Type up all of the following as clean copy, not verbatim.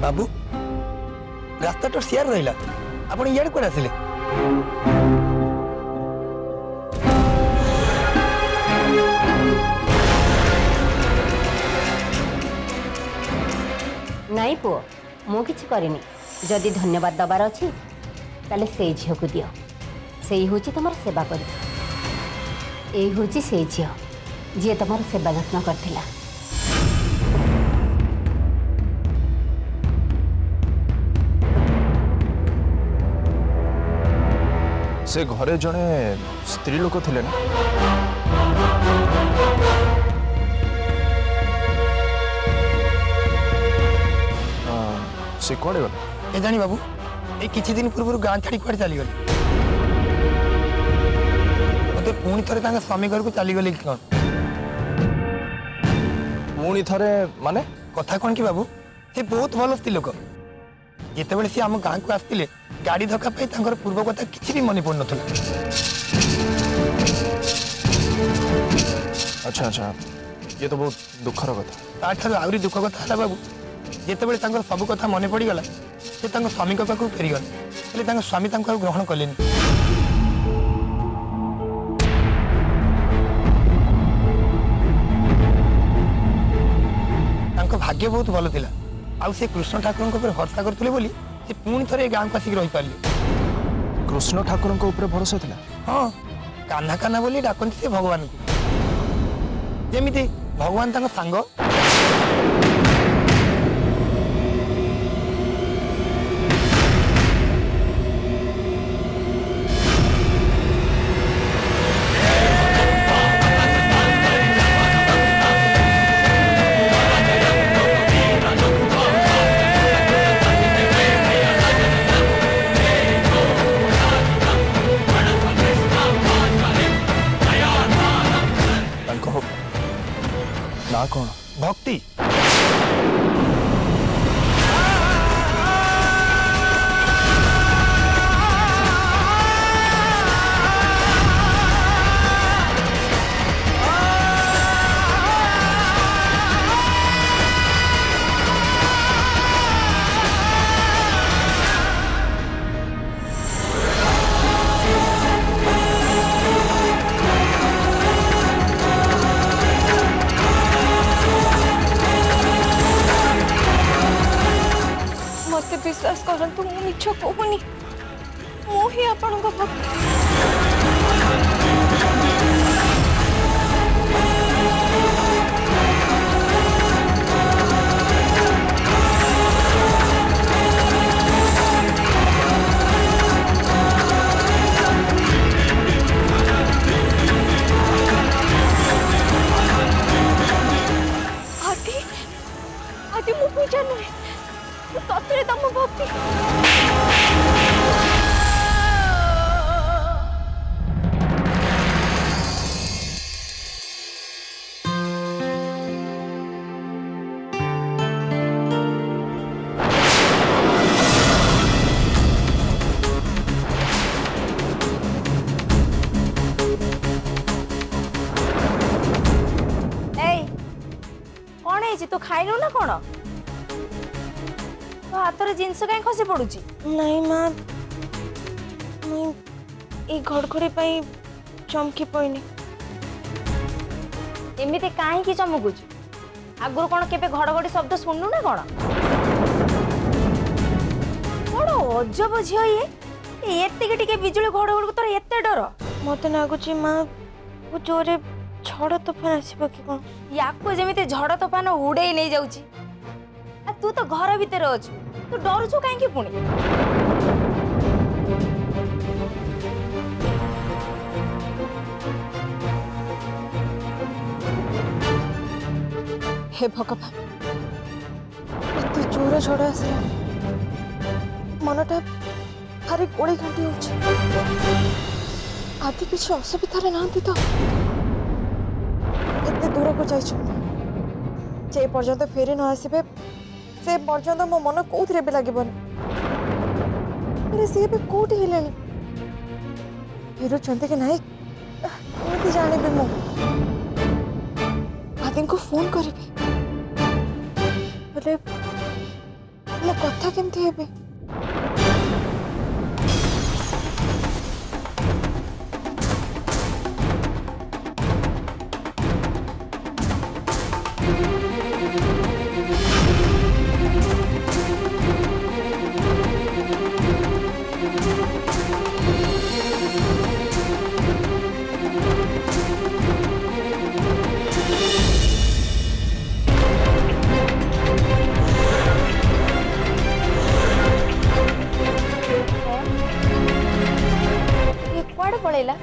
बाबू रास्ता तो शेयर रहा आपण इे कौन आसिले नाई पुओ मु किछि करिनी जदि धन्यवाद दबार अछि ताले से झियो को दियो सेई होची तमर सेवा करी एई होची से झियो जे तमर सेवा यत्न करथिला से घरे जड़े स्त्री लोक थिले ना से कौड़े गले के जानी बाबू ये किछि दिन पूर्व गाँ छाड़ी कुआडे चली गले मते पुणी थरे स्वामी घर को चली गले कि कौन पुणी थरे माने कथा कौन कि बाबू से बहुत भल स्त्री लोक जिते सी आम गाँ को आसते गाड़ी धक्का पाई पूर्व कथा किसी भी मन पड़ ना अच्छा अच्छा ये तो बहुत दुखर कथा ताठार आहरी दुख कथा है बाबू जिते सब कथा मन पड़गला से स्वामी पाखक फेरीगले स्वामी ग्रहण कले भाग्य बहुत भल था आउ से कृष्ण ठाकुर भरसा करते बोली से पुणी थे गाँव को आसिक रही पारे कृष्ण ठाकुर भरोसा था हाँ कान्हा कान्हा बोली डाकती से भगवान को जमी भगवान तक सांग ना कौन भक्ति विश्वास करंतु मु मिछ कहूनी मु ही आपन को भक्त आदि आदि मु पूजा नहीं सतरे तम भक्ति कौन है तू खाइनु ना कौन तो हाथर जिनस कहीं खसी पड़ुची नहीं माँ मुई घड़घड़ी पाई चमकी पड़नी एमती कहीं चमकुच आगुरी कौन केबे घड़घड़ी शब्द शुणु ना कौन कौन अजब झील ये एत बिजुली घड़घड़ी को तोर एत डर मत लगुच माँ वो जोरे झड़ तोफान आसब कि कौन या जमी झड़ तोफान उड़े नहीं जाऊची तू तो घर भितर अच्छु तू डरुचु कहीं पुणी हे भगवान एत जोर झड़ आस मनटा भारी गोली घाटी हो आदि किसी असुविधा ना तो एत दूर को जे पर्यंत फेरी न आसबे से पर्यंत मो मन कौन भी लगे सी कौटी है फेरुंट कि ना जानवी मु आदि को फोन करी ହେଲେ କଥା କେମିତି ହେବି? ये कुआड़े पड़ेला?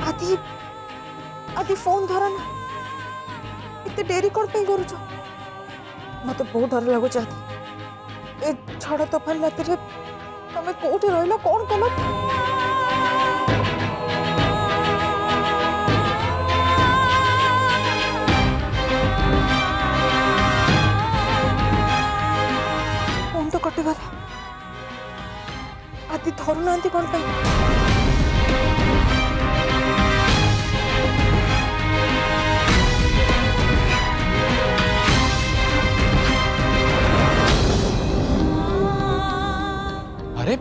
आदि आदि फोन धर ना, इतने डेरी कौन पे करूछ? मत बहुत डर लगुच आदि। ए झड़ तोफान राति रे तमे कोठी रहिलो, कौन कलो? फोन तो कटिगला। आदि धरू नांती कौन पे? अरे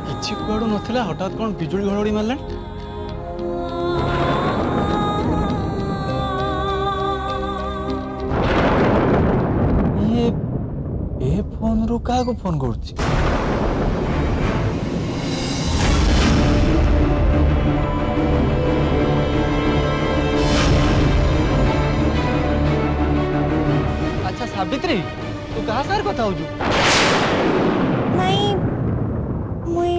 किसी कुआड़ू नथिला, हठात कौन बिजुली घड़घड़ी मारला? ये फोन रू का फोन करुच्ची? अच्छा सावित्री, तू कहा सार कथा होजु? नहीं मुई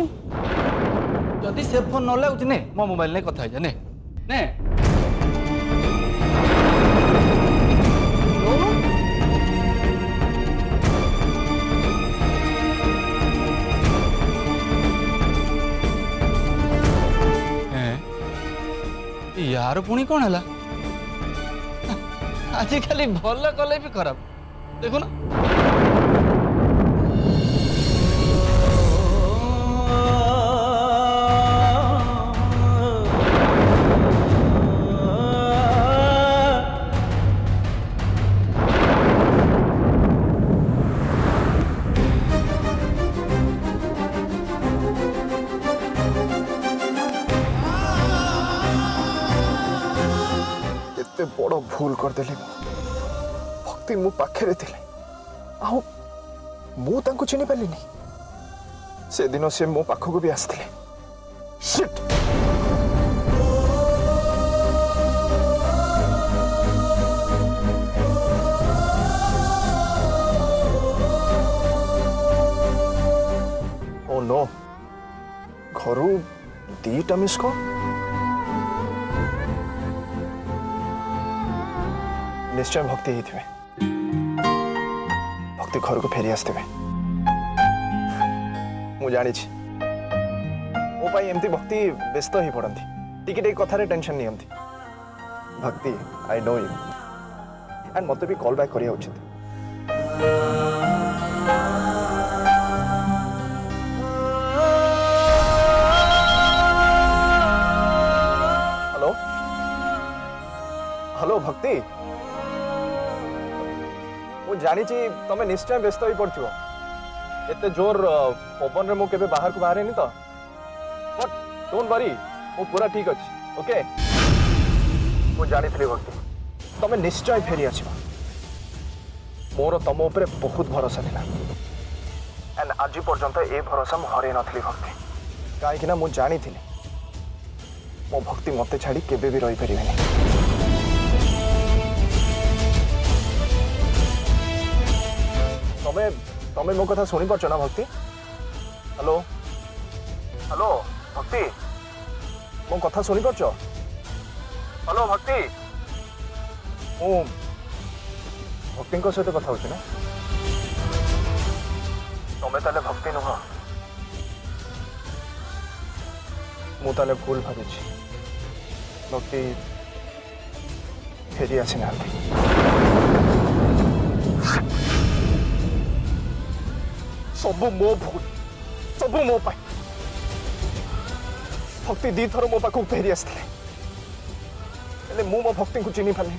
जदि से फोन न लगुच ने मो मोबाइल ने कथा जा ने ने यार पुणी कौन है आजिकल भल कले भी खराब देखो ना। एते बड़ भूल कर देली भक्ति मु पाखे थिले आउ मु तांको चिनी पालिनी से दिन से मो पाखको भी आसथिले शिट ओ नो घरू दीटा मिस कॉल निश्चय भक्ति ही थे भक्ति घर को फेरी आसते मु जानी मो पाई एमती भक्ति व्यस्त ही पड़ती टिके टिके कथारे टेंशन नियंती भक्ति आई नो यू एंड मत भी कॉल बैक करिया उचित हेलो हेलो भक्ति मु जानी तमे निश्चय व्यस्त ही पड़छ एते जोर पवन रे मु केबे बाहर को बाहर नहीं तो बट डोंट वरी मु पूरा ठीक अछि ओके मु जानी थली भक्ति तमे निश्चय फेरी आछो मोर तम ऊपर बहुत भरोसा थिला एंड आज पर्यंत ए भरोसा मु हरे नथली भक्ति काहे कि ना मु जानी थली मो भक्ति मते छाड़ी केबे भी रही परिबेनी तमे तमे मो कथा सुनी पारछ ना भक्ति हेलो हेलो भक्ति मो कथा सुनी पारछ हेलो भक्ति मु भक्ति को सहित कथा होछि ना तमे ताले भक्ति नुह मु ताले भूल भाबिछि भक्ति फेरी आसी ना सब मो भूल सब मो पाई भक्ति दी थर मो पाखु फेरी आसते मु मो भक्ति को चिन्ह पारे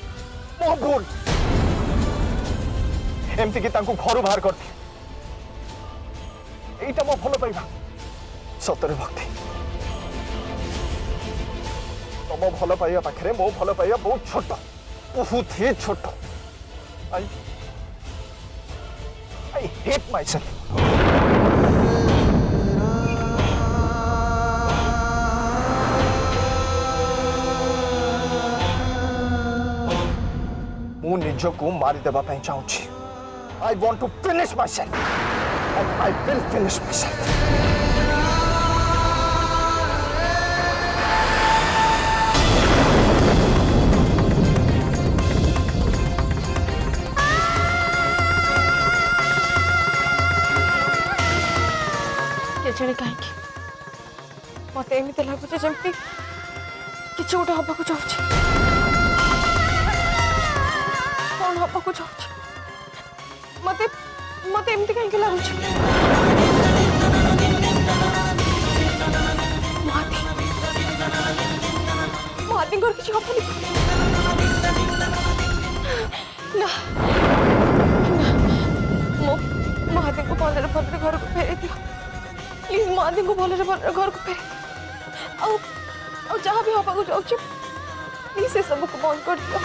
मो भूल एमती कि तांको घर बाहर करती एटा मो भल पाइबा सतरे भक्ति तुम भल पाइबा पाखे मो भल पाइबा बहुत छोट बहुत ही छोट I hate myself. मु निज को मारी देबा पई चाहूची I want to finish myself and I will finish myself. केजणी कहीं मत एमती लगुच जमी कि गोटे हवा चाहूँ कौन हवा चाहूँ मत मत एमती कहीं लगुच महाती किसी हबनी ना महाती को भलरे भलरे घर को फेरी दियो प्लीज महादी को भलरे भलरे घर को फेरी जहाँ भी हवा को जाऊँ प्लीज से सब को बंद कर दियो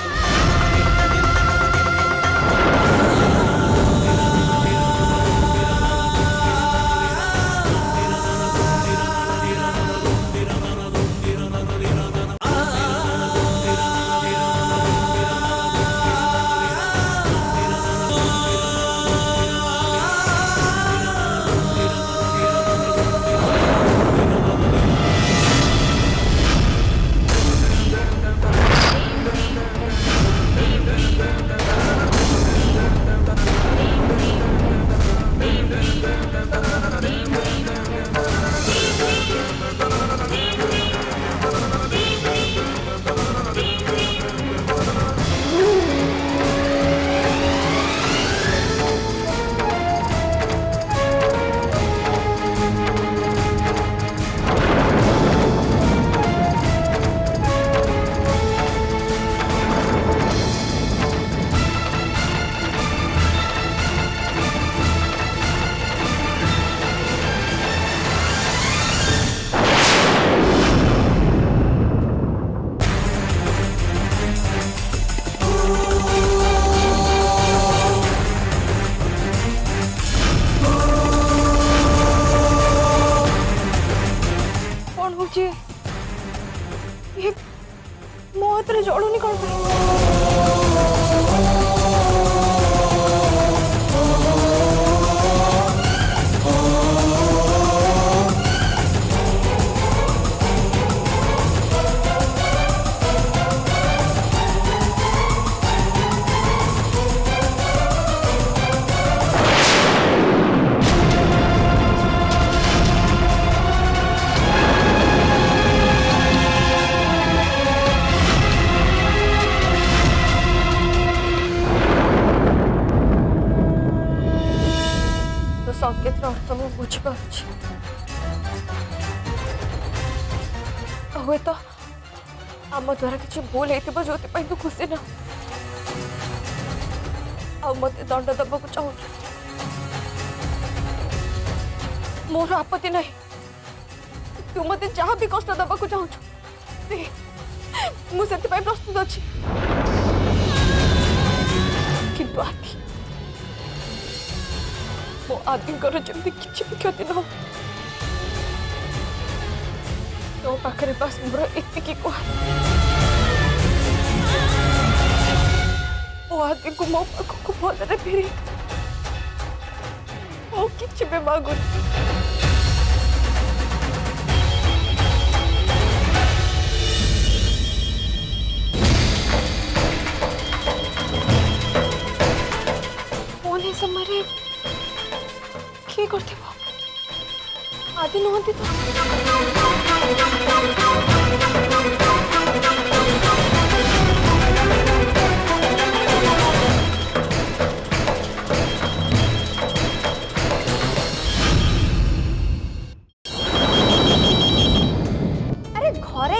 मो हाथ में जलुनी कौन संकेत अर्थ मुझे बुझीपार हुए तो आम द्वारा किसी भूल हो जो तू खुशी ना मत दंड दबा चाहू मोर आपत्ति ना तू मत जहाँ भी कष्ट दबा चाहू मुझे प्रस्तुत अच्छी किंतु आदि मो आदि जमी किसी भी क्षति न हो तो पाखे बस मोर एति कह मो आदि को मो पाखक भलरे फेरी मो कि मांगुनी समय किए करते आदि नुहति तो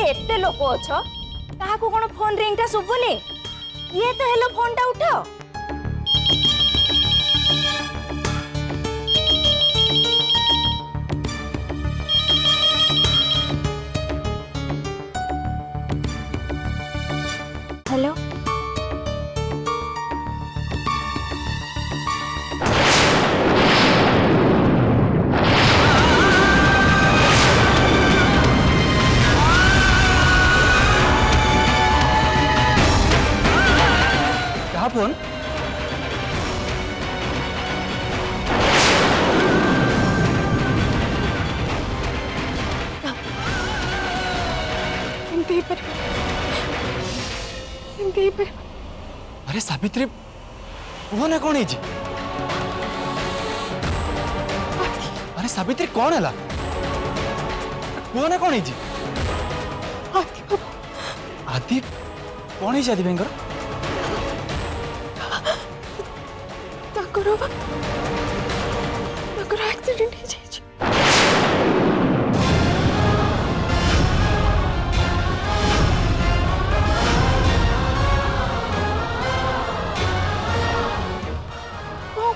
एते लोक अछ काहाकू कोन फोन रिंगटा सुबुनी ये तो हेलो फोनटा उठाओ। हेलो कहा फोन? अरे सावित्री फोन कौन है? अरे सावित्री कौन है? फोन कौन है? आदि कौन है? आदि भाई एक्सीडेंट हो जाए।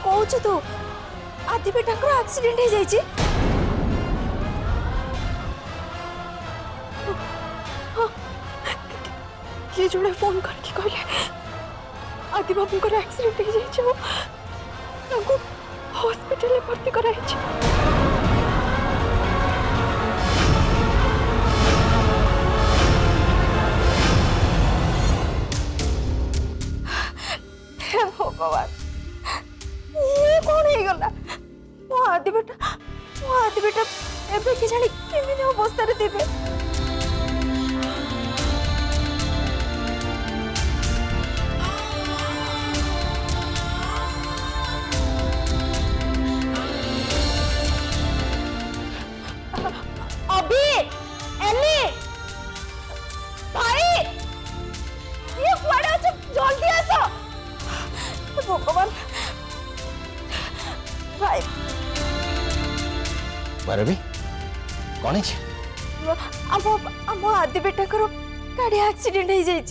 कहू तू आदि बेटा एक्सीडेंट हो जाए। किए जड़े फोन करके कहले आदि बाबू को एक्सीडेंट हो जाए हॉस्पिटल में भर्ती कराई। भगवान ये कौन हो गला मो आदि बेटा एबे कि जानी केमिन अवस्था रे देबे। अभी एली भाई ये कुआडे আছে जल्दी आसो। भगवान भाई भैरवी कौन है? हम आदि बेटा गाड़ी एक्सीडेंट हो जाए।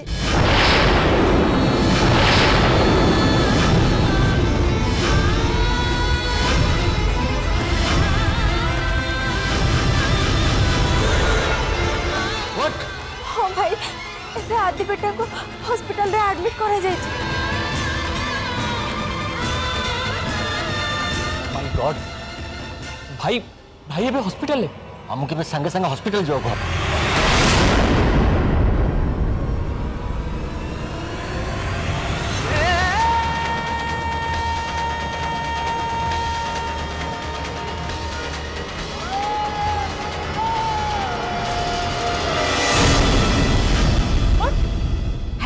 हाँ भाई एबे आदि बेटा को हॉस्पिटल रे एडमिट करा जाए। माय गॉड भाई भाई ये हॉस्पिटल है हमके संगे संगे हॉस्पिटल जो को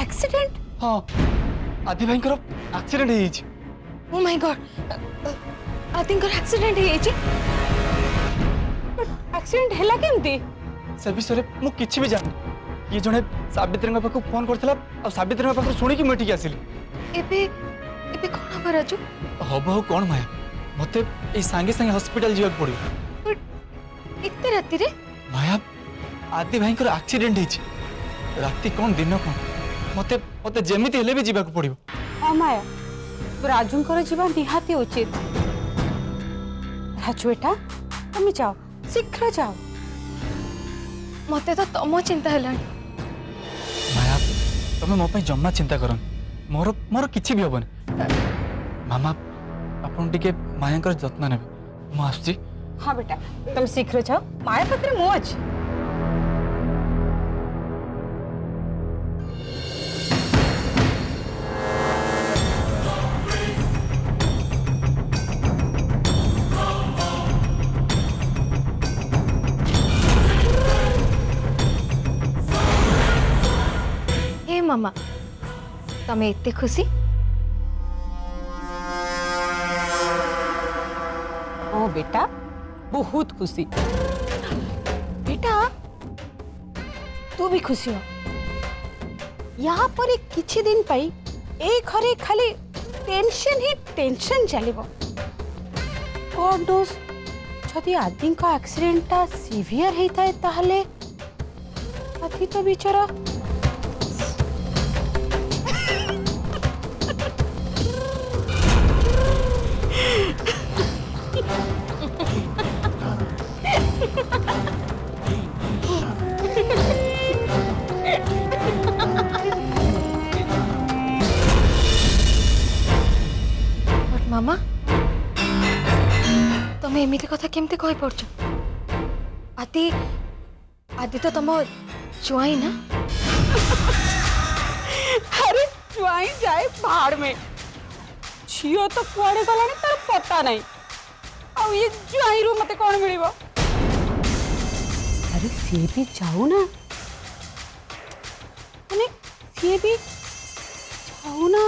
एक्सीडेंट? हाँ आदि भाई एक्सीडेंट हो। ओ माय गॉड आदि एक्सीडेंट हो जाए। एक्सीडेंट हैला केमती? से विषय मु किछि भी जान ये जने सावित्री पाख फोन करथिला और सावित्री पाख सुनी कि मिटिक आसिली। एबे एबे कोन हो राजू? हब हो कौन माया मते ए संगे संगे हॉस्पिटल जीवा पड़ियो। इतने राति रे माया आदि भाई एक्सीडेंट होइछि राति कौन दिन कौन मते मते जेमिति हेले भी जीवा पड़ियो। हाँ माया राजूंकर जीवा निहाती उचित। राजू बेटा तुम जाओ शीघ्र जाओ। मते तो तम चिंता है माया तुम मो पे जम्मा चिंता करन मोर मोर किछि भी होबन। मामा अपन टिके मायाकर जत्न नेबे मु आसुची। हाँ बेटा तुम शीघ्र जाओ माया पाखे मु अछि। मामा तमे इतने खुशी? हाँ बेटा बहुत खुशी। बेटा तू भी खुशी हो। यहाँ पर किछि दिन पाई ए घरे खाली टेंशन ही टेंशन चलिबो। कौन दोष जदि आदि एक्सीडेंट टा सीवियर होता है ताहले आदि आदि तो बेचारा बट मामा तमे एमिति कथा केमते कहि पड़छ आदि आदि तो तुम जुआई ना अरे जुआई जाए पहाड़ में झील तो कुआड़े गला तार पता नहीं आ ये जुआई रू मते कौन मिलिबो अरे सी भी जाऊ ना माने सी भी जाऊ ना